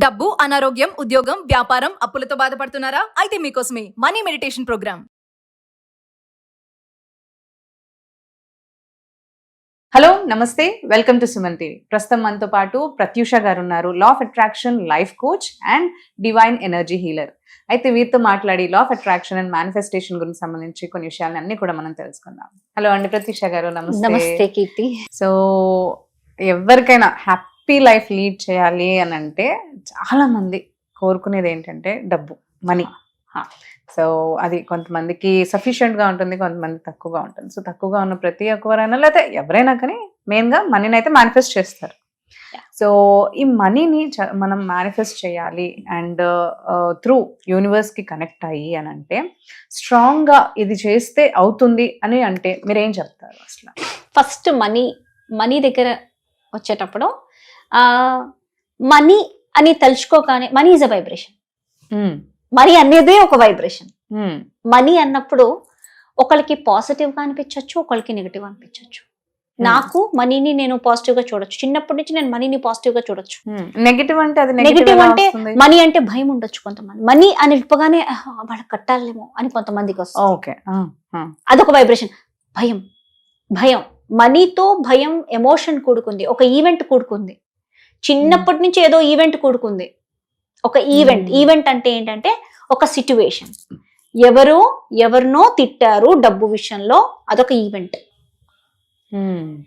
డబ్బు, అనారోగ్యం, ఉద్యోగం, వ్యాపారం, అప్పులతో బాధపడుతున్నారా? అయితే మీకోసమే మనీ మెడిటేషన్ ప్రోగ్రామ్. హలో నమస్తే, వెల్కమ్ టు సుమన్ టీవీ. ప్రస్తుతం మనతో పాటు ప్రత్యూష గారు ఉన్నారు, law of attraction life coach and divine energy healer. అయితే వీరితో మాట్లాడి law of attraction and manifestation గురించి సంబంధించి కొన్ని విషయాలు అన్ని కూడా మనం తెలుసుకుందాం. హలో అండి ప్రత్యూష గారు, నమస్తే. నమస్తే కీర్తి. సో ఎవరికైనా హ్యాపీ లైఫ్ లీడ్ చేయాలి అని అంటే చాలా మంది కోరుకునేది ఏంటంటే డబ్బు, మనీ. సో అది కొంతమందికి సఫిషియెంట్ గా ఉంటుంది, కొంతమంది తక్కువగా ఉంటుంది. సో తక్కువగా ఉన్న ప్రతి ఒక్కరైనా లేకపోతే ఎవరైనా కానీ మెయిన్ గా మనీని అయితే మేనిఫెస్ట్ చేస్తారు. సో ఈ మనీని మనం మేనిఫెస్ట్ చేయాలి అండ్ త్రూ యూనివర్స్ కి కనెక్ట్ అయ్యి అని అంటే స్ట్రాంగ్ గా ఇది చేస్తే అవుతుంది అని అంటే మీరేం చెప్తారు? అసలు ఫస్ట్ మనీ దగ్గర వచ్చేటప్పుడు మనీ అని తలుచుకోగానే money is a vibration. Money అనేదే ఒక వైబ్రేషన్. మనీ అన్నప్పుడు ఒకరికి పాజిటివ్ గా అనిపించవచ్చు, ఒకరికి నెగిటివ్ అనిపించవచ్చు. నాకు మనీని నేను పాజిటివ్ గా చూడొచ్చు. చిన్నప్పటి నుంచి నేను మనీని పాజిటివ్ గా చూడొచ్చు. నెగిటివ్ అంటే మనీ అంటే భయం ఉండొచ్చు. కొంతమంది మనీ అని చెప్పగానే వాళ్ళకి కట్టాలేమో అని కొంతమందికి వస్తుంది. అదొక వైబ్రేషన్. భయం మనీతో భయం ఎమోషన్ కూడుకుంది, ఒక ఈవెంట్ కూడుకుంది. చిన్నప్పటి నుంచి ఏదో ఈవెంట్ కూడుకుంది. ఒక ఈవెంట్ అంటే ఏంటంటే ఒక సిట్యువేషన్. ఎవరినో తిట్టారు డబ్బు విషయంలో, అదొక ఈవెంట్.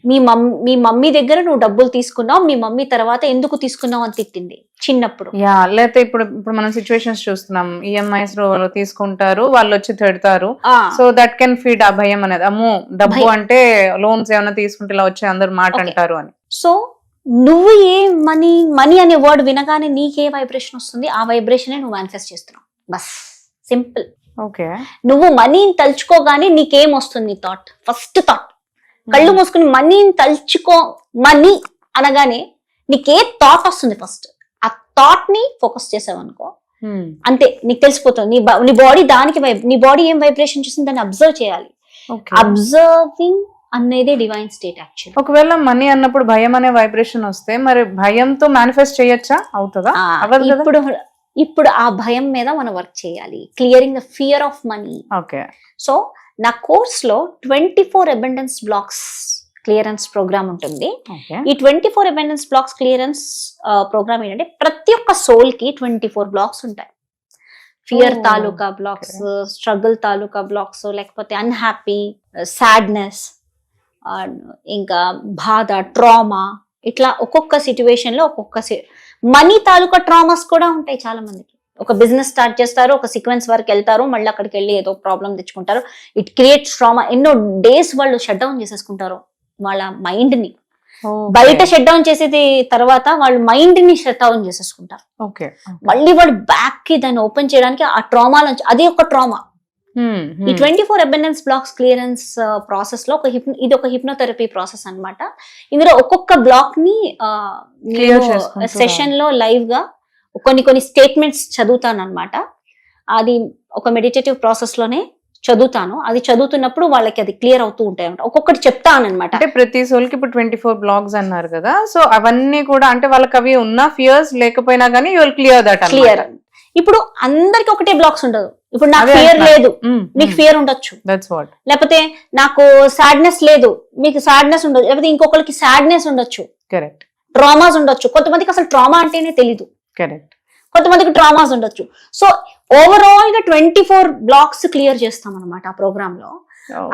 మీ మమ్మీ దగ్గర నువ్వు డబ్బులు తీసుకున్నావు, మీ మమ్మీ తర్వాత ఎందుకు తీసుకున్నావు అని తిట్టింది చిన్నప్పుడు. లేకపోతే ఇప్పుడు మనం సిచ్యువేషన్స్ చూస్తున్నాం, ఈఎంఐస్ తీసుకుంటారు, వాళ్ళు వచ్చి తిడతారు. సో దట్ కెన్ ఫీడ్ ఆ భయం అనేది. అమ్మో డబ్బు అంటే లోన్స్ ఏమైనా తీసుకుంటే ఇలా వచ్చి అందరు మాట అంటారు అని. సో నువ్వు ఏ మనీ అనే వర్డ్ వినగానే నీకే వైబ్రేషన్ వస్తుంది, ఆ వైబ్రేషన్ నువ్వు మేనిఫెస్ట్ చేస్తున్నావు. Bus simple. ఓకే, నువ్వు మనీని తలుచుకోగానే నీకేం వస్తుంది? థాట్. First thought. కళ్ళు మూసుకుని మనీని తలుచుకో, మనీ అనగానే నీకే థాట్ వస్తుంది. ఫస్ట్ ఆ థాట్ ని ఫోకస్ చేసావు అనుకో, అంతే నీకు తెలిసిపోతుంది. నీ బాడీ దానికి నీ బాడీ ఏం వైబ్రేషన్ చూస్తుంది దాన్ని అబ్జర్వ్ చేయాలి. అబ్జర్వింగ్ అనేది డివైన్ స్టేట్ యాక్చువల్. ఒకవేళ మనీ అన్నప్పుడు భయం అనే వైబ్రేషన్ వస్తే మరి భయంతో మేనిఫెస్ట్ చేయొచ్చా? అవుతుందా? ఇప్పుడు ఆ భయం మీద మనం వర్క్ చేయాలి. Clearing the fear of money. Okay. So నా కోర్స్ లో 24 అబెండెన్స్ బ్లాక్స్ క్లియరెన్స్ ప్రోగ్రామ్ ఉంటుంది. ఈ 24 అబెండెన్స్ బ్లాక్స్ క్లియరెన్స్ ప్రోగ్రామ్ ఏంటంటే ప్రతి ఒక్క సోల్ కి 24 బ్లాక్స్ ఉంటాయి. ఫియర్ తాలూకా బ్లాక్స్, స్ట్రగుల్ తాలూకా బ్లాక్స్, లేకపోతే అన్హ్యాపీ, సాడ్నెస్, ఇంకా బాధ, ట్రామా, ఇట్లా ఒక్కొక్క సిచ్యువేషన్ లో మనీ తాలూకా ట్రామాస్ కూడా ఉంటాయి చాలా మందికి. ఒక బిజినెస్ స్టార్ట్ చేస్తారు, ఒక సీక్వెన్స్ వరకు వెళ్తారు, మళ్ళీ అక్కడికి వెళ్ళి ఏదో ప్రాబ్లం తెచ్చుకుంటారు. It creates trauma. ఎన్నో డేస్ వాళ్ళు షట్ డౌన్ చేసేసుకుంటారు వాళ్ళ మైండ్ ని. బయట షట్ డౌన్ చేసేది తర్వాత వాళ్ళు మైండ్ ని షట్ డౌన్ చేసేసుకుంటారు. మళ్ళీ వాళ్ళు బ్యాక్ కి దాన్ని ఓపెన్ చేయడానికి ఆ ట్రామా నుంచి, అది ఒక ట్రామా. ఈ 24 అబెండెన్స్ బ్లాక్స్ క్లియరెన్స్ ప్రాసెస్ లో ఇది ఒక హిప్నోథెరపీ ప్రాసెస్ అన్నమాట. ఇందులో ఒక్కొక్క బ్లాక్ ని సెషన్ లో లైవ్ గా కొన్ని స్టేట్మెంట్స్ చదువుతాను అనమాట. అది ఒక మెడిటేటివ్ ప్రాసెస్ లోనే చదువుతాను. అది చదువుతున్నప్పుడు వాళ్ళకి అది క్లియర్ అవుతూ ఉంటాయి అనమాట. ఒక్కొక్కటి చెప్తాను అనమాట. అంటే ప్రతి సోల్కి ఇప్పుడు 24 బ్లాక్స్ అన్నారు కదా, సో అవన్నీ కూడా అంటే వాళ్ళకి అవి ఉన్న ఫియర్స్ లేకపోయినా కానీ you will clear that. Clear. ఇప్పుడు అందరికి ఒకటే బ్లాక్స్ ఉండదు. ఇప్పుడు నాకు ఫియర్ లేదు, మీకు ఫియర్ ఉండొచ్చు. లేకపోతే నాకు సాడ్నెస్ లేదు, మీకు సాడ్నెస్ ఉండదు. లేకపోతే ఇంకొకరికి సాడ్నెస్ ఉండొచ్చు. కరెక్ట్. ట్రామాస్ ఉండొచ్చు. కొంతమందికి అసలు ట్రామా అంటేనే తెలీదు. కరెక్ట్. కొంతమందికి ట్రామాస్ ఉండొచ్చు. సో ఓవరాల్ గా 24 బ్లాక్స్ క్లియర్ చేస్తాం అనమాట ఆ ప్రోగ్రామ్ లో.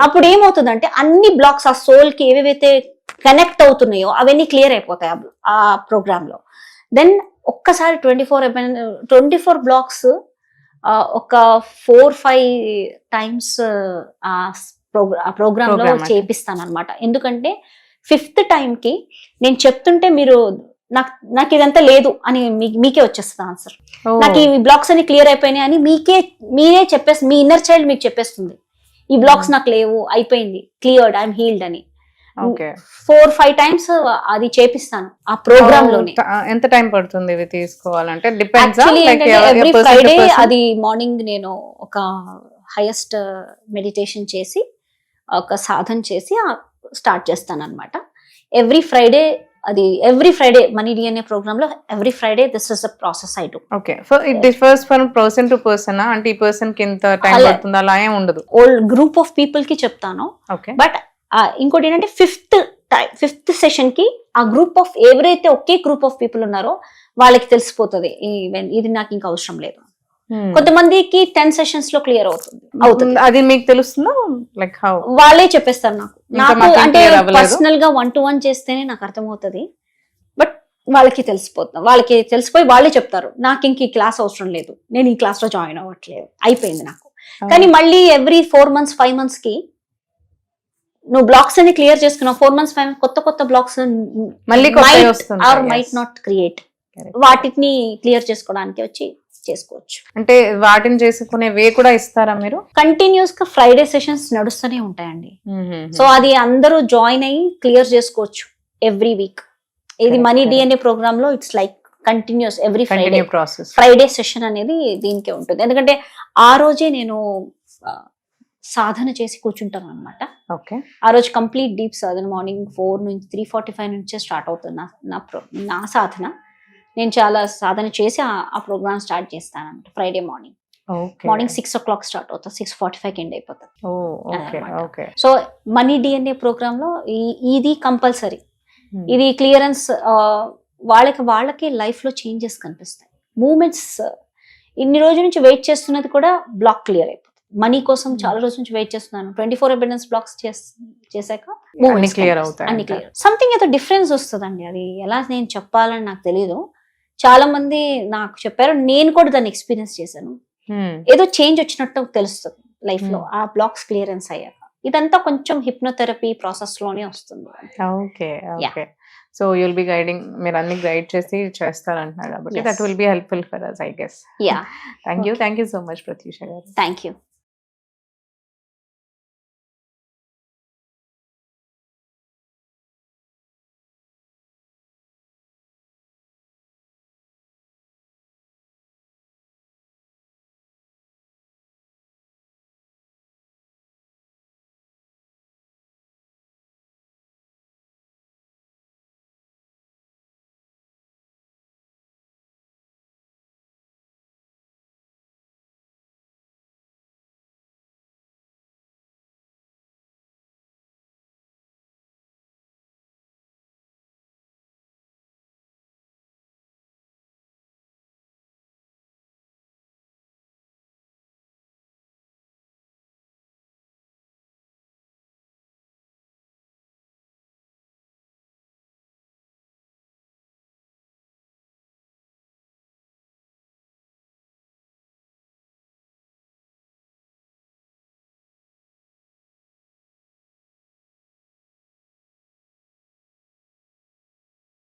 అప్పుడు ఏమవుతుందంటే అన్ని బ్లాక్స్ ఆ సోల్ కి ఏవేవైతే కనెక్ట్ అవుతున్నాయో అవన్నీ క్లియర్ అయిపోతాయి ఆ ప్రోగ్రామ్ లో. దెన్ ఒక్కసారి 24 బ్లాక్స్ ఒక 4-5 టైమ్స్ ఆ ప్రోగ్రామ్ లో చేపిస్తాను అనమాట. ఎందుకంటే 5th టైం కి నేను చెప్తుంటే మీరు నాకు ఇదంతా లేదు అని మీకే వచ్చేస్తుంది ఆన్సర్. నాకు ఈ బ్లాక్స్ అన్ని క్లియర్ అయిపోయినాయి అని మీరే చెప్పేసి, మీ ఇన్నర్ చైల్డ్ మీకు చెప్పేస్తుంది ఈ బ్లాక్స్ నాకు లేవు, అయిపోయింది, క్లియర్డ్, ఐఎమ్ హీల్డ్ అని. 4-5 టైమ్స్ అది చేపిస్తాను ఆ ప్రోగ్రామ్ లోనే. ఎంత టైం పడుతుంది ఇవి తీసుకోవాలంటే? ఎవ్రీ ఫ్రైడే అది మార్నింగ్ నేను ఒక హైయెస్ట్ మెడిటేషన్ చేసి ఒక సాధన చేసి స్టార్ట్ చేస్తాను అనమాట. ఎవ్రీ ఫ్రైడే అది every Friday money DNA programme లో every Friday this is the process I do. Okay, so it differs from person to person, అంటే ఈ పర్సన్ కి ఎంత టైం అలా- పడుతుంది అలా ఏం ఉండదు. ఓల్డ్ గ్రూప్ ఆఫ్ పీపుల్ కి చెప్తాను. ఓకే, బట్ ఇంకోటి ఏంటంటే ఫిఫ్త్ సెషన్ కి ఆ గ్రూప్ ఆఫ్ ఎవరైతే ఒకే గ్రూప్ ఆఫ్ పీపుల్ ఉన్నారో వాళ్ళకి తెలిసిపోతుంది ఇది నాకు ఇంకా అవసరం లేదు. కొంతమందికి 10 సెషన్స్ లో క్లియర్ అవుతుంది. అది మీకు తెలుస్తుందా? Like how? వాళ్ళే చెప్పేస్తారు నాకు. ఇంకా నాకు మాకేం అంటే clear అవ్వలేదు. పర్సనల్ గా 1-to-1 చేస్తేనే నాకు అర్థమవుతుంది. బట్ వాళ్ళకి తెలిసిపోయి వాళ్ళే చెప్తారు నాకు ఇంక ఈ క్లాస్ అవసరం లేదు, నేను ఈ క్లాస్ లో జాయిన్ అవ్వట్లేదు, అయిపోయింది నాకు. కానీ మళ్ళీ ఎవ్రీ 4 months 5 months కి నువ్వు బ్లాక్స్ అన్ని క్లియర్ చేసుకున్నావు. 4 months 5 months కొత్త బ్లాక్స్ మళ్ళీ కొత్తవి వస్తుంటాయి, or yes. Might not create. Correct. వాటిని క్లియర్ చేసుకోవడానికి వచ్చి చేసుకోవచ్చు. అంటే వాటిని చేసుకునే వే కూడా ఇస్తారా మీరు? కంటిన్యూస్ గా ఫ్రైడే సెషన్స్ నడుస్తూనే ఉంటాయండి. సో అది అందరూ జాయిన్ అయ్యి క్లియర్ చేసుకోవచ్చు ఎవ్రీ వీక్. ఇది Correct, money correct. DNA programme లో it's like continuous every Friday. Continue process. Friday session అనేది దీనికే ఉంటుంది. ఎందుకంటే ఆ రోజే నేను సాధన చేసి కూర్చుంటాను అనమాట. ఓకే, ఆ రోజు కంప్లీట్ డీప్ సాధన మార్నింగ్ 4 నుంచి 3:45 నుంచే స్టార్ట్ అవుతుంది నా సాధన. నేను చాలా సాధన చేసి ఆ ప్రోగ్రామ్ స్టార్ట్ చేస్తాను అనమాట. Friday morning okay, morning 6 o'clock start అవుతుంది, 6:45 ఎండ్ అయిపోతుంది. ఓకే, అన్నమాట. ఓకే. సో మనీ డిఎన్ఏ ప్రోగ్రామ్ లో ఇది కంపల్సరీ. ఇది క్లియరెన్స్ వాళ్ళకి లైఫ్ లో చేంజెస్ కనిపిస్తాయి. మూమెంట్స్ ఇన్ని రోజుల నుంచి వెయిట్ చేస్తున్నది కూడా బ్లాక్ క్లియర్ అయిపోతుంది. మనీ కోసం చాలా రోజుల నుంచి వెయిట్ చేస్తున్నాను. 24 అబెండెన్స్ బ్లాక్స్ చేశాక అన్ని క్లియర్ అవుతాయి. అన్ని క్లియర్. సంథింగ్ ఏదో డిఫరెన్స్ వస్తుందండి. అది ఎలా నేను చెప్పాలని నాకు తెలియదు. చాలా మంది నాకు చెప్పారు, నేను కూడా దాన్ని ఎక్స్పీరియన్స్ చేశాను. ఏదో చేంజ్ వచ్చినట్టు తెలుస్తుంది లైఫ్ లో ఆ బ్లాక్స్ క్లియరెన్స్ అయ్యాక. ఇదంతా కొంచెం హిప్నోథెరపీ ప్రాసెస్ లోనే వస్తుంది. Okay, okay. So you'll be guiding, మీరు అన్ని గైడ్ చేసి చేస్తారంటున్నారు కాబట్టి Yes. That will be helpful for us, I guess. Yeah, Thank you so much Pratyusha garu. Thank you.